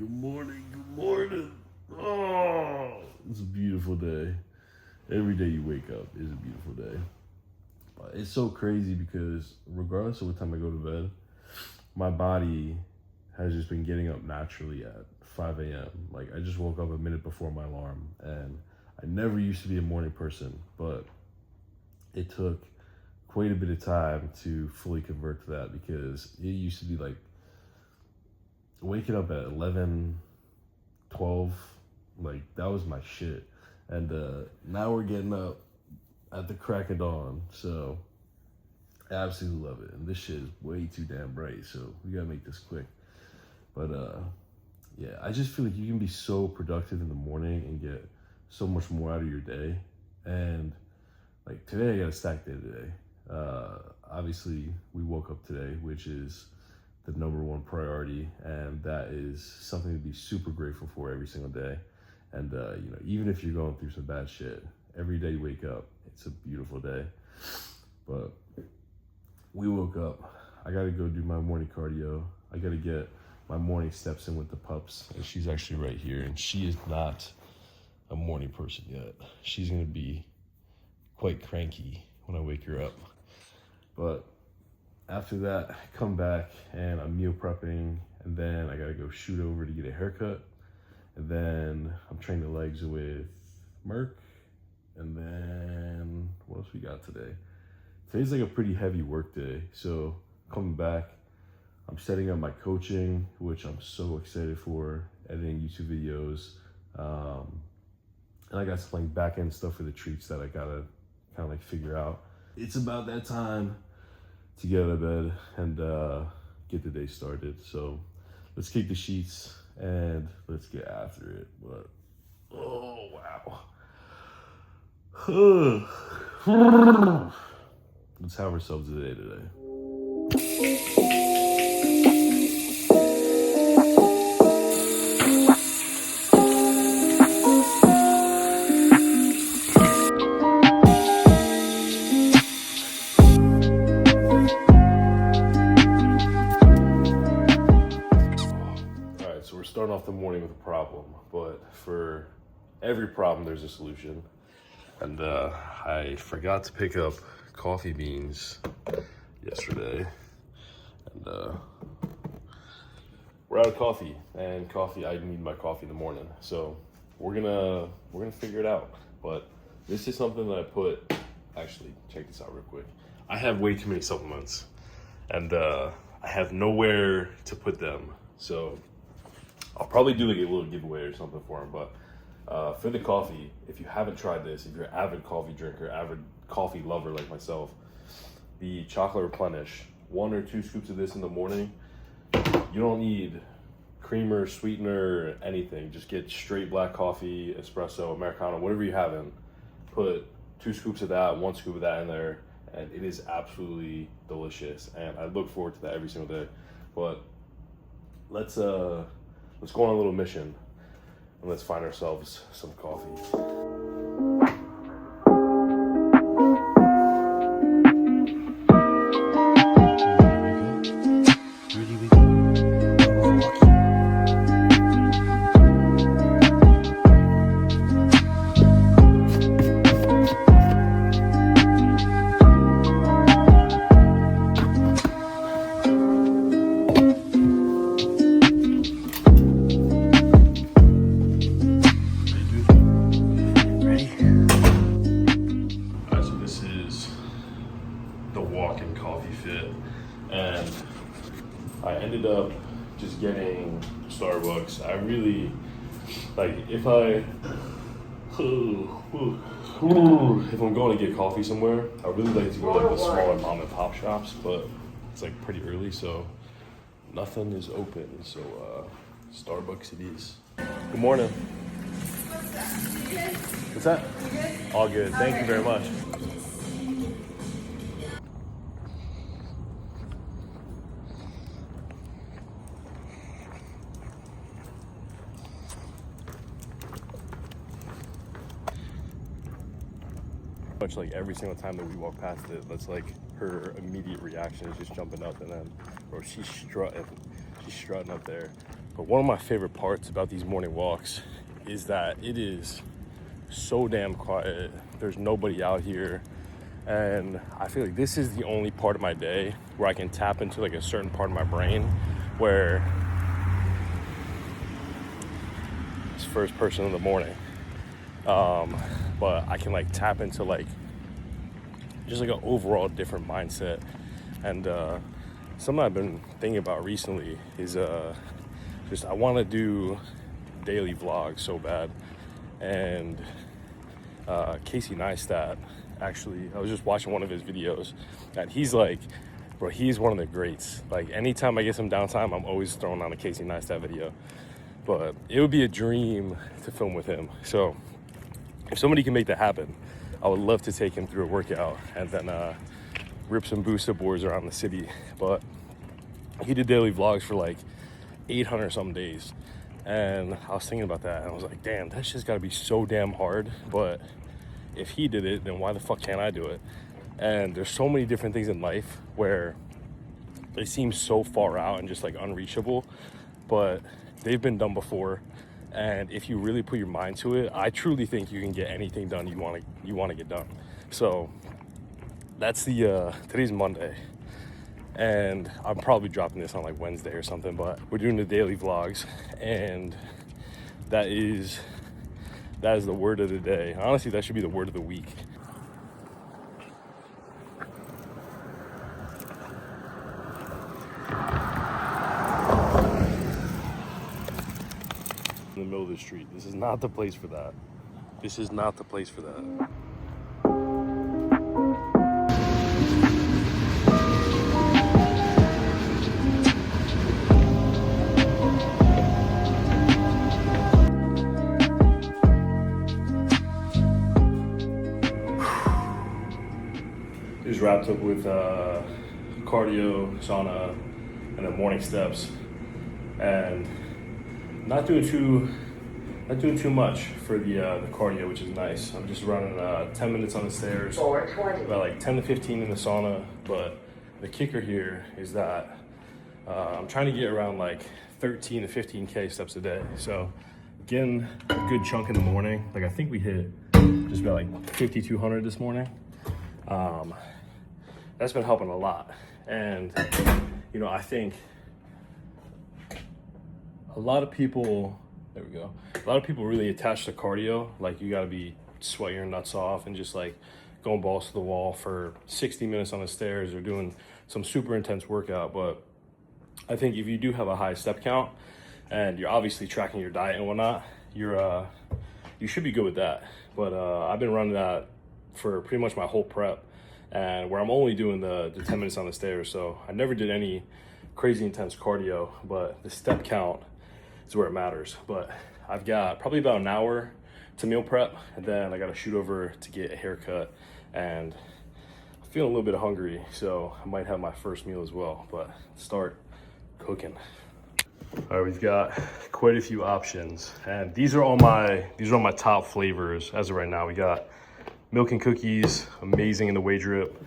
good morning, good morning. Oh, it's a beautiful day. Every day you wake up is a beautiful day. But it's so crazy because regardless of what time I go to bed, my body has just been getting up naturally at 5 a.m. Like I just woke up a minute before my alarm, and I never used to be a morning person, but it took quite a bit of time to fully convert to that because it used to be like waking up at 11, 12, like that was my shit. And now we're getting up at the crack of dawn, so I absolutely love it. And this shit is way too damn bright, so we gotta make this quick. But yeah, I just feel like you can be so productive in the morning and get so much more out of your day. And like today, I got a stack day today. Obviously, we woke up today, which is the #1 priority, and that is something to be super grateful for every single day. And you know, even if you're going through some bad shit, every day you wake up, it's a beautiful day. But we woke up. I gotta go do my morning cardio. I gotta get my morning steps in with the pups, and she's actually right here, and she is not a morning person yet. She's gonna be quite cranky when I wake her up. But after that, I come back and I'm meal prepping, and then I gotta go shoot over to get a haircut. And then I'm training the legs with Merc. And then what else we got today? Today's like a pretty heavy work day. So coming back, I'm setting up my coaching, which I'm so excited for, editing YouTube videos. And I got some like back end stuff for the treats that I gotta kind of like figure out. It's about that time to get out of bed and get the day started. So let's kick the sheets and let's get after it. But oh wow. Let's have ourselves a day today. So we're starting off the morning with a problem, but for every problem, there's a solution. And I forgot to pick up coffee beans yesterday, and we're out of coffee. And coffee, I need my coffee in the morning, so we're gonna figure it out. But this is something that I put. Actually, check this out real quick. I have way too many supplements, and I have nowhere to put them, so I'll probably do like a little giveaway or something for them. But for the coffee, if you haven't tried this, if you're an avid coffee drinker, avid coffee lover like myself, the chocolate replenish, 1 or 2 scoops of this in the morning. You don't need creamer, sweetener, anything. Just get straight black coffee, espresso, Americano, whatever you have in. Put 2 scoops of that, 1 scoop of that in there, and it is absolutely delicious. And I look forward to that every single day. But let's go on a little mission and let's find ourselves some coffee. And I ended up just getting Starbucks. I really like if I'm going to get coffee somewhere, I really like to go to like the smaller mom and pop shops, but it's like pretty early, so nothing is open. So Starbucks it is. Good morning. What's that? All good. Thank you very much. Much like every single time that we walk past it, that's like her immediate reaction is just jumping up, and then, bro, she's strutting up there. But one of my favorite parts about these morning walks is that it is so damn quiet. There's nobody out here. And I feel like this is the only part of my day where I can tap into like a certain part of my brain where it's first person in the morning. But I can like tap into like just like an overall different mindset. And something I've been thinking about recently is just I want to do daily vlogs so bad. And Casey Neistat, actually, I was just watching one of his videos, and he's like, bro, he's one of the greats. Like, anytime I get some downtime, I'm always throwing on a Casey Neistat video. But it would be a dream to film with him. So if somebody can make that happen, I would love to take him through a workout and then rip some booster boards around the city. But he did daily vlogs for like 800 some days. And I was thinking about that, and I was like, damn, that's just gotta be so damn hard. But if he did it, then why the fuck can't I do it? And there's so many different things in life where they seem so far out and just like unreachable, but they've been done before. And if you really put your mind to it, I truly think you can get anything done you want to get done. So that's the today's Monday, and I'm probably dropping this on like Wednesday or something, but we're doing the daily vlogs, and that is the word of the day. Honestly, that should be the word of the week. In the middle of the street. This is not the place for that. This is not the place for that. Just wrapped up with cardio, sauna, and then morning steps, and not doing too much for the cardio, which is nice. I'm just running 10 minutes on the stairs, about like 10 to 15 in the sauna. But the kicker here is that I'm trying to get around like 13 to 15K steps a day. So getting a good chunk in the morning. Like I think we hit just about like 5,200 this morning. That's been helping a lot. And, you know, I think a lot of people, there we go. A lot of people really attach to cardio. Like you gotta be sweating your nuts off and just like going balls to the wall for 60 minutes on the stairs or doing some super intense workout. But I think if you do have a high step count and you're obviously tracking your diet and whatnot, you should be good with that. But I've been running that for pretty much my whole prep, and where I'm only doing the 10 minutes on the stairs. So I never did any crazy intense cardio, but the step count is where it matters. But I've got probably about an hour to meal prep, and then I got to shoot over to get a haircut, and I'm feeling a little bit hungry, so I might have my first meal as well. But start cooking. All right, we've got quite a few options, and these are all my top flavors as of right now. We got milk and cookies, amazing in the whey drip,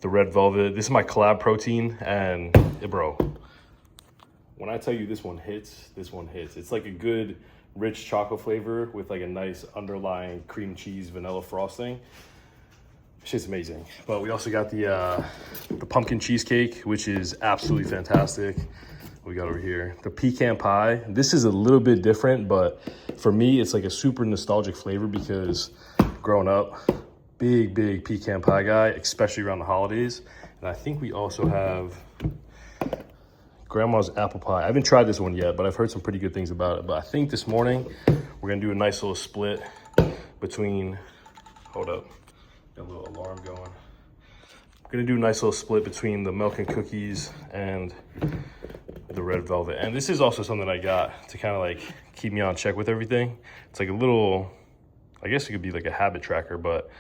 the red velvet. This is my collab protein, and bro, when I tell you this one hits, this one hits. It's like a good rich chocolate flavor with like a nice underlying cream cheese vanilla frosting. Shit's amazing. But we also got the pumpkin cheesecake, which is absolutely fantastic. We got over here the pecan pie. This is a little bit different, but for me it's like a super nostalgic flavor because growing up, big pecan pie guy, especially around the holidays. And I think we also have grandma's apple pie. I haven't tried this one yet, but I've heard some pretty good things about it. But I think this morning we're gonna do a nice little split between, hold up, got a little alarm going. We're gonna do a nice little split between the milk and cookies and the red velvet. And this is also something I got to kind of like keep me on check with everything. It's like a little, I guess it could be like a habit tracker, but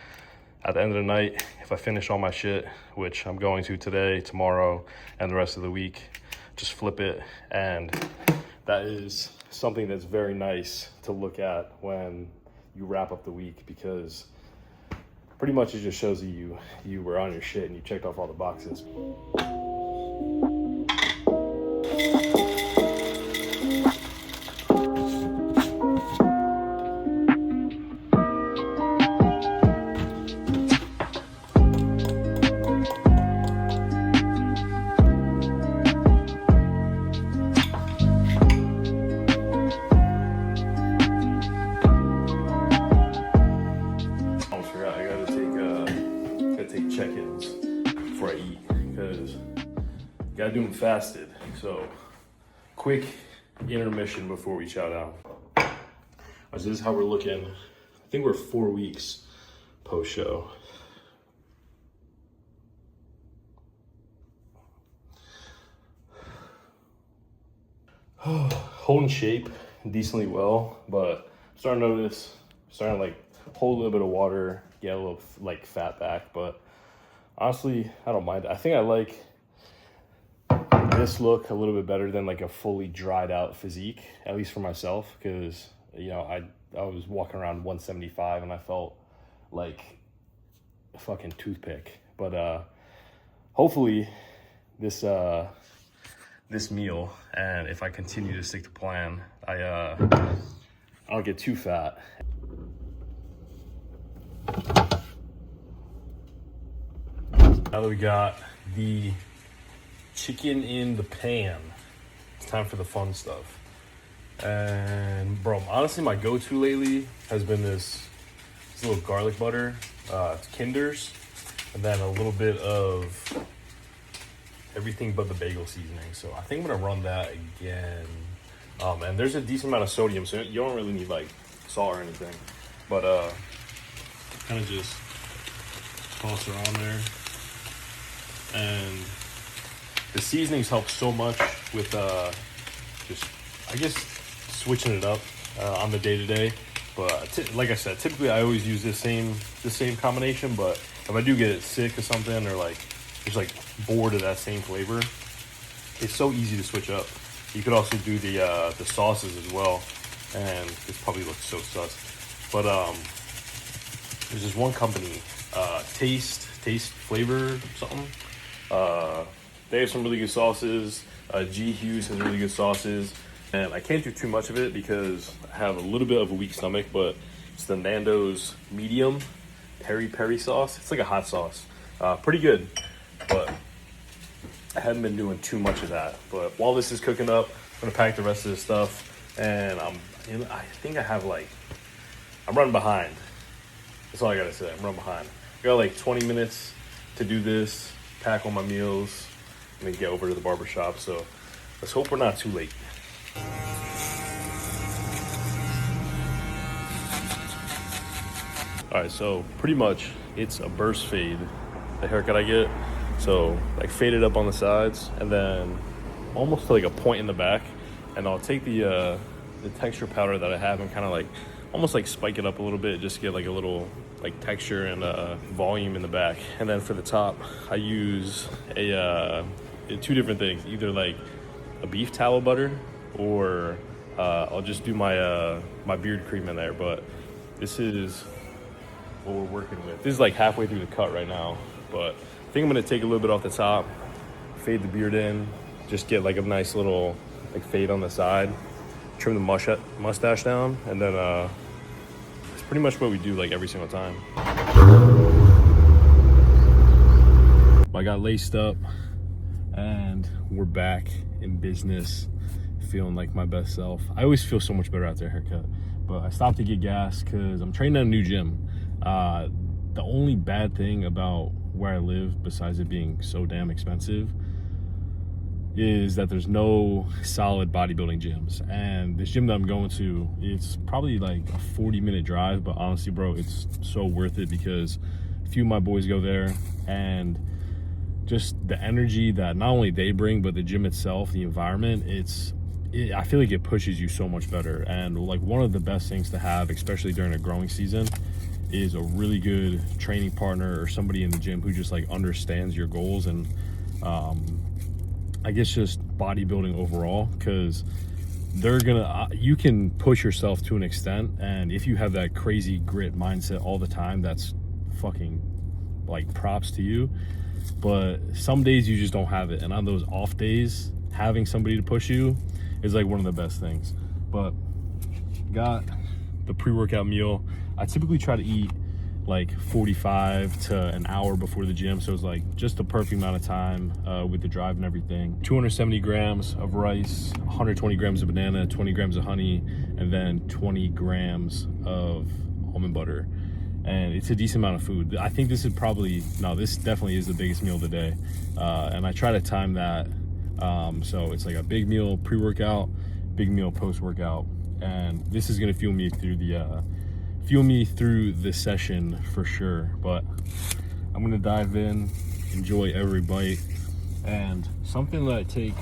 at the end of the night, if I finish all my shit, which I'm going to today, tomorrow, and the rest of the week, just flip it. And that is something that's very nice to look at when you wrap up the week, because pretty much it just shows that you were on your shit and you checked off all the boxes. do them fasted. So quick intermission before we chow down. All right, so this is how we're looking. I think we're 4 weeks post show. Holding shape decently well, but I'm starting to notice, starting to like hold a little bit of water, get a little like fat back, but honestly, I don't mind. I think I like this look a little bit better than like a fully dried out physique, at least for myself, because you know, I was walking around 175 and I felt like a fucking toothpick. But hopefully this this meal, and if I continue to stick to plan, I don't get too fat. Now that we got the chicken in the pan, it's time for the fun stuff. And bro, honestly, my go-to lately has been this little garlic butter. It's Kinder's, and then a little bit of everything but the bagel seasoning. So I think I'm gonna run that again. And there's a decent amount of sodium, so you don't really need like salt or anything. But kind of just toss her on there. And the seasonings help so much with just, I guess, switching it up on the day-to-day. But like I said, typically I always use the same combination. But if I do get sick or something, or like just like bored of that same flavor, it's so easy to switch up. You could also do the sauces as well, and this probably looks so sus. But there's this one company, Taste Flavor something. They have some really good sauces. G Hughes has really good sauces, and I can't do too much of it because I have a little bit of a weak stomach. But it's the Nando's medium peri sauce. It's like a hot sauce, pretty good. But I haven't been doing too much of that. But while this is cooking up, I'm gonna pack the rest of this stuff, and I think I have like, I'm running behind. That's all I gotta say. I'm running behind. I got like 20 minutes to do this, pack all my meals, and then get over to the barbershop. So let's hope we're not too late. All right, so pretty much it's a burst fade, the haircut I get. So like fade it up on the sides, and then almost to like a point in the back, and I'll take the texture powder that I have and kind of like almost like spike it up a little bit, just to get like a little like texture and volume in the back. And then for the top, I use two different things, either like a beef tallow butter, or I'll just do my my beard cream in there. But this is what we're working with. This is like halfway through the cut right now, but I think I'm gonna take a little bit off the top, fade the beard in, just get like a nice little like fade on the side, trim the mustache down, and then it's pretty much what we do like every single time. I got laced up and we're back in business, feeling like my best self. I always feel so much better after a haircut, but I stopped to get gas because I'm training at a new gym. The only bad thing about where I live, besides it being so damn expensive, is that there's no solid bodybuilding gyms. And this gym that I'm going to, it's probably like a 40-minute drive, but honestly, bro, it's so worth it because a few of my boys go there, and just the energy that not only they bring, but the gym itself, the environment, I feel like it pushes you so much better. And like one of the best things to have, especially during a growing season, is a really good training partner or somebody in the gym who just like understands your goals, and I guess just bodybuilding overall, because they're gonna you can push yourself to an extent, and if you have that crazy grit mindset all the time, that's fucking like props to you. But some days you just don't have it, and on those off days, having somebody to push you is like one of the best things. But got the pre-workout meal. I typically try to eat like 45 to an hour before the gym, so it's like just the perfect amount of time with the drive and everything. 270 grams of rice, 120 grams of banana, 20 grams of honey, and then 20 grams of almond butter. And it's a decent amount of food. I think this definitely is the biggest meal of the day. And I try to time that So it's like a big meal pre-workout, big meal post-workout, and this is gonna fuel me through the session for sure. But I'm gonna dive in, enjoy every bite. And something that I take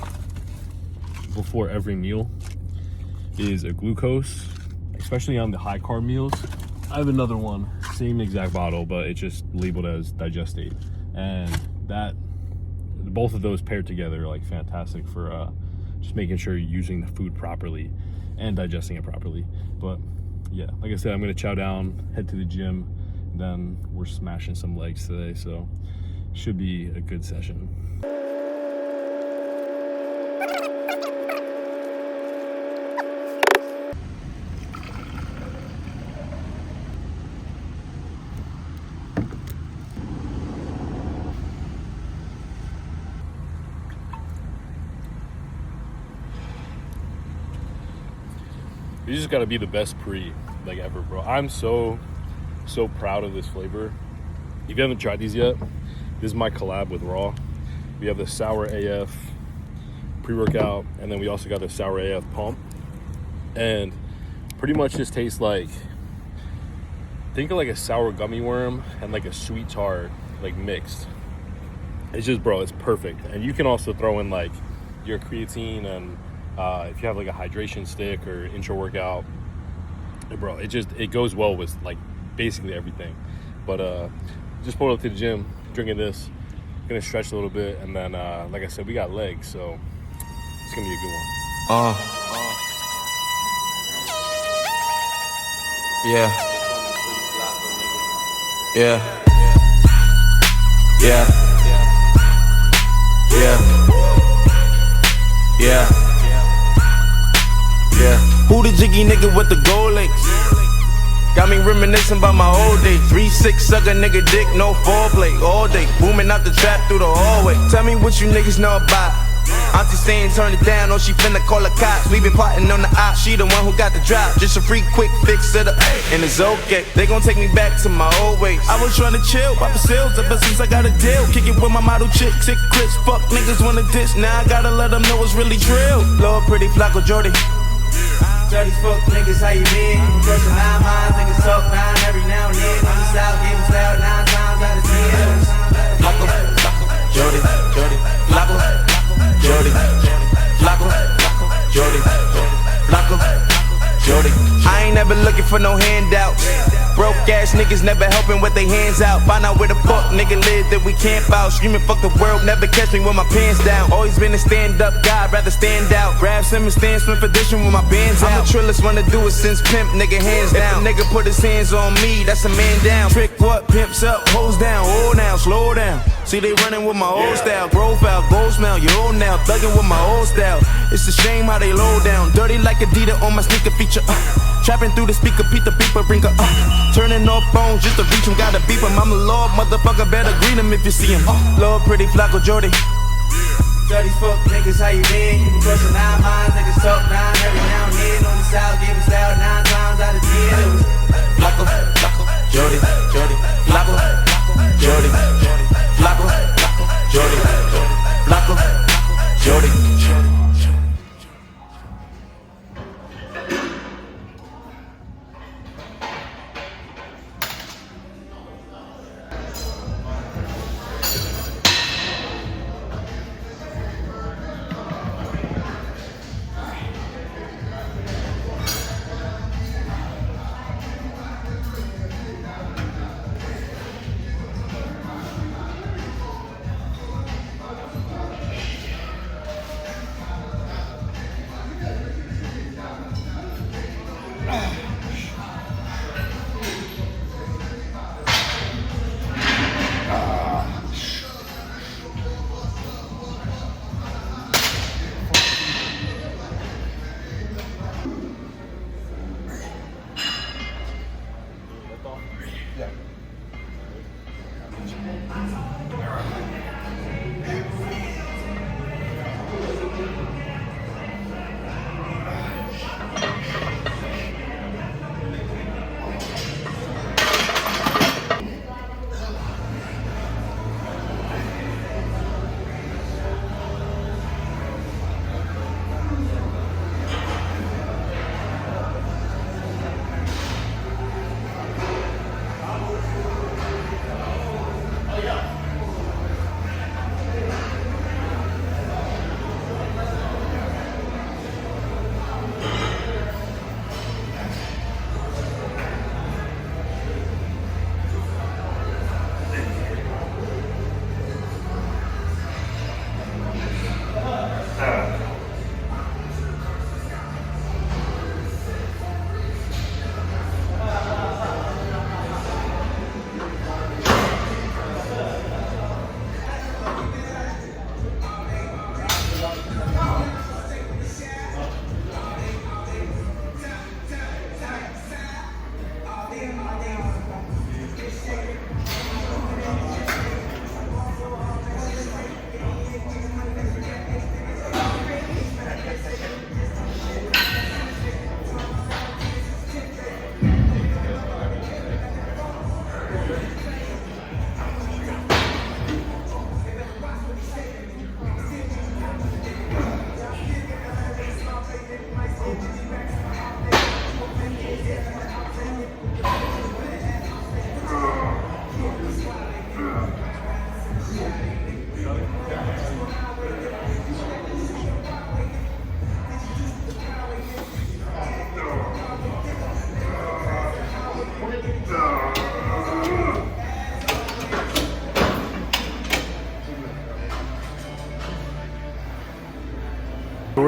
before every meal is a glucose, especially on the high carb meals. I have another one, same exact bottle, but it's just labeled as digestate, and that both of those paired together are like fantastic for just making sure you're using the food properly and digesting it properly. But yeah, like I said, I'm gonna chow down, head to the gym, then we're smashing some legs today, so should be a good session. You just gotta be the best pre like ever, bro. I'm so proud of this flavor. If you haven't tried these yet, this is my collab with Raw. We have the Sour AF pre-workout, and then we also got the Sour AF pump. And pretty much just tastes like, think of like a sour gummy worm and like a sweet tart like mixed. It's just, bro, it's perfect. And you can also throw in like your creatine, and if you have like a hydration stick or intro workout, bro, it goes well with like basically everything. But just pulled up to the gym, drinking this, gonna stretch a little bit, and then like I said, we got legs, so it's gonna be a good one. Yeah. Yeah. Yeah. Yeah. Yeah. Yeah. Who the jiggy nigga with the gold links? Got me reminiscing about my old days. 3-6 suck a nigga dick, no foreplay. All day, booming out the trap through the hallway. Tell me what you niggas know about. Auntie saying turn it down, or she finna call the cops. We been plotting on the op, she the one who got the drop. Just a free quick fix to the, and it's okay. They gon' take me back to my old ways. I was tryna chill, pop the sales ever since I got a deal. Kick it with my model chick, sick Chris. Fuck niggas wanna diss, now I gotta let them know it's really drill. Lord pretty Flacco Jordy. Dirty fuck niggas, how you been? Brushing 9 minds, niggas talk 9 every now and then. On the south, give us out 9 times out of 10. Flacco, Jordy, Flacco, Jordy, Flacco, Jordy, Flacco, Jordy. I ain't never looking for no handouts. Broke ass niggas never helping with their hands out. Find out where the fuck nigga live that we camp out. Screaming fuck the world, never catch me with my pants down. Always been a stand up guy, rather stand out. Grab some and stand swim for dishing with my bands out. I'm the trillest one to do it since pimp, nigga hands down. If a nigga put his hands on me, that's a man down. Trick what, pimps up, hoes down, hold down, slow down. See they running with my old style, profile, gold smell, you old now, thugging with my old style. It's a shame how they low down, dirty like Adidas on my sneaker feature. Trapping through the speaker, Pete the beeper, brinker. Turning off phones just to reach him, gotta beep him. I'm a lord, motherfucker, better greet him if you see him. Lord pretty Flacco Jordy. Dirty fuck niggas, how you been? You been brushing 9 minds, niggas talk 9 every now and then. On the south, give us out 9 times out of 10. Flacco, Jordy, Flacco, Jordy, Flacco, Jordy, Flacco, Jordy.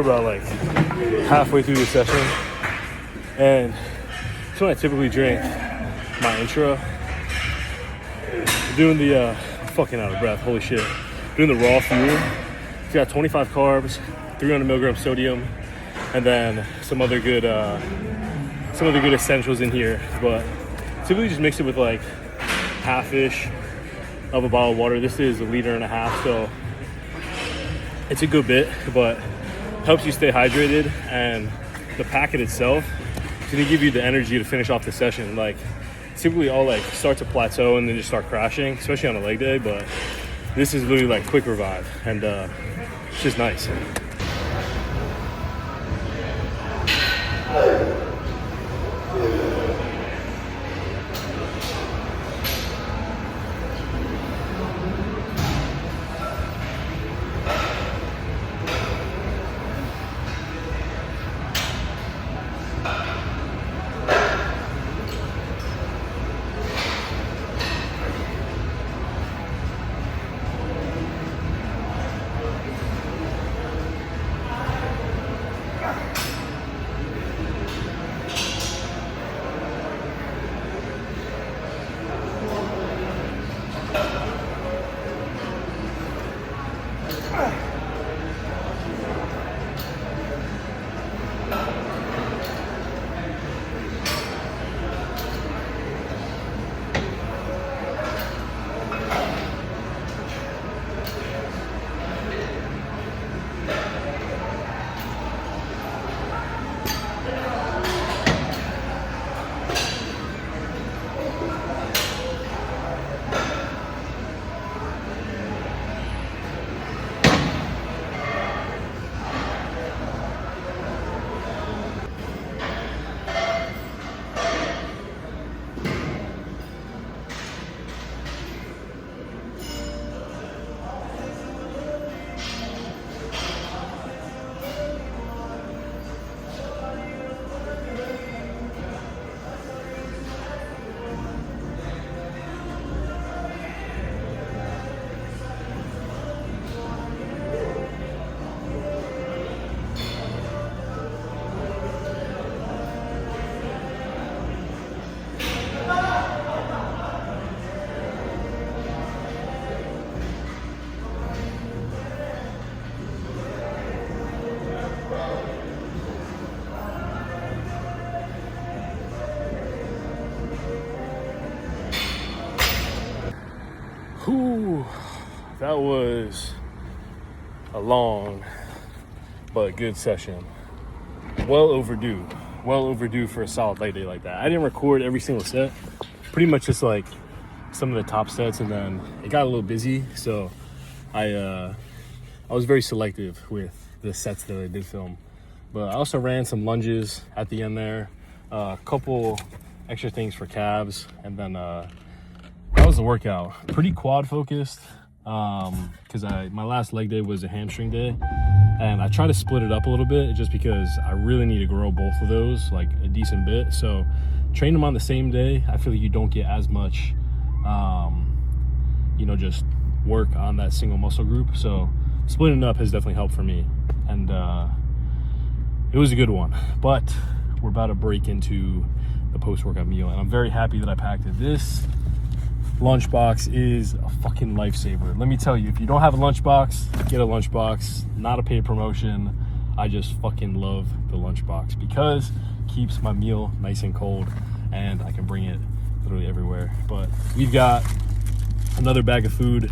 about like halfway through the session, and it's when I typically drink my intro. Doing the fucking out of breath, holy shit. Doing the raw fuel. It's got 25 carbs, 300 milligrams sodium, and then some other good essentials in here. But typically just mix it with like half-ish of a bottle of water. This is 1.5 liters, so it's a good bit, but helps you stay hydrated. And the packet itself is gonna give you the energy to finish off the session. Like typically I'll like start to plateau and then just start crashing, especially on a leg day, but this is literally like quick revive, and it's just nice. Whew, that was a long but good session. Well overdue for a solid leg day like that. I didn't record every single set, pretty much just like some of the top sets, and then it got a little busy, so I was very selective with the sets that I did film. But I also ran some lunges at the end there, a couple extra things for calves, and then that was the workout. Pretty quad focused, because my last leg day was a hamstring day, and I try to split it up a little bit just because I really need to grow both of those like a decent bit. So train them on the same day, I feel like you don't get as much just work on that single muscle group. So splitting it up has definitely helped for me, and it was a good one. But we're about to break into the post-workout meal, and I'm very happy that I packed it. This lunchbox is a fucking lifesaver. Let me tell you, if you don't have a lunchbox, get a lunchbox. Not a paid promotion. I just fucking love the lunchbox because it keeps my meal nice and cold, and I can bring it literally everywhere. But we've got another bag of food,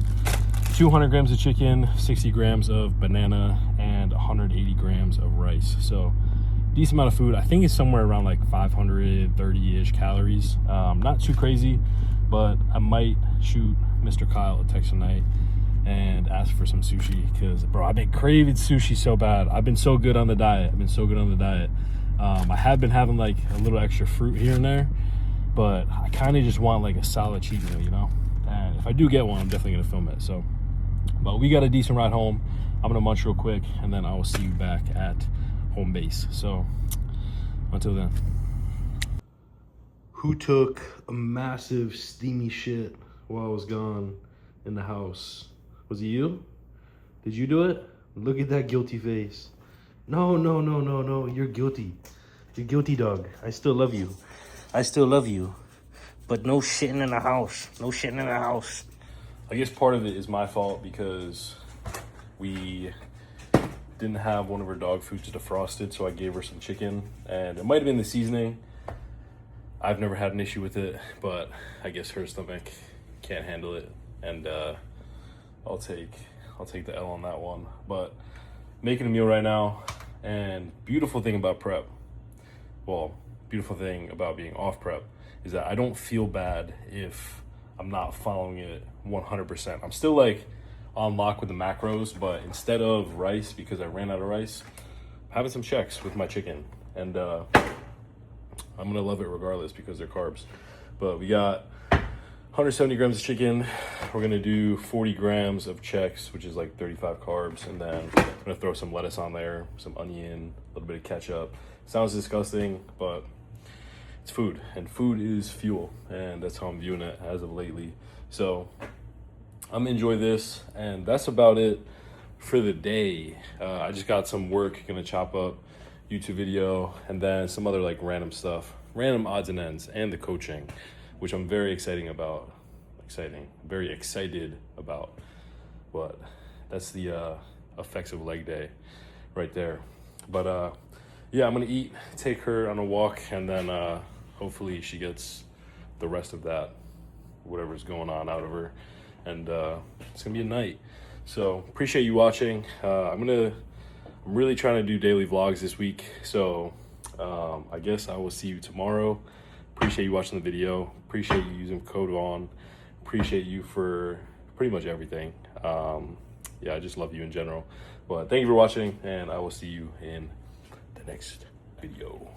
200 grams of chicken, 60 grams of banana, and 180 grams of rice. So decent amount of food. I think it's somewhere around like 530-ish calories. Not too crazy, but I might shoot Mr. Kyle a text tonight and ask for some sushi, because bro, I've been craving sushi so bad. I've been so good on the diet. I have been having like a little extra fruit here and there, but I kind of just want like a solid cheat meal, you know? And if I do get one, I'm definitely gonna film it. So, but we got a decent ride home. I'm gonna munch real quick, and then I will see you back at home base. So until then. Who took a massive steamy shit while I was gone in the house? Was it you? Did you do it? Look at that guilty face. No, no, no, no, no. You're guilty. You're guilty, dog. I still love you. I still love you. But no shitting in the house. No shitting in the house. I guess part of it is my fault because we didn't have one of her dog foods defrosted, so I gave her some chicken, and it might have been the seasoning. I've never had an issue with it, but I guess her stomach can't handle it, and I'll take the L on that one. But making a meal right now, and beautiful thing about prep, well, beautiful thing about being off prep is that I don't feel bad if I'm not following it 100%. I'm still like on lock with the macros, but instead of rice, because I ran out of rice, I'm having some checks with my chicken, and I'm gonna love it regardless because they're carbs. But we got 170 grams of chicken. We're gonna do 40 grams of checks, which is like 35 carbs, and then I'm gonna throw some lettuce on there, some onion, a little bit of ketchup. Sounds disgusting, but it's food, and food is fuel, and that's how I'm viewing it as of lately. So I'm gonna enjoy this, and that's about it for the day. I just got some work, gonna chop up YouTube video, and then some other like random stuff, random odds and ends, and the coaching, which I'm very very excited about. But that's the effects of leg day right there. But yeah, I'm gonna eat, take her on a walk, and then hopefully she gets the rest of that, whatever's going on, out of her, and it's gonna be a night. So appreciate you watching. I'm really trying to do daily vlogs this week, so I guess I will see you tomorrow. Appreciate you watching the video. Appreciate you using code Vaughn. Appreciate you for pretty much everything. Yeah, I just love you in general. But thank you for watching, and I will see you in the next video.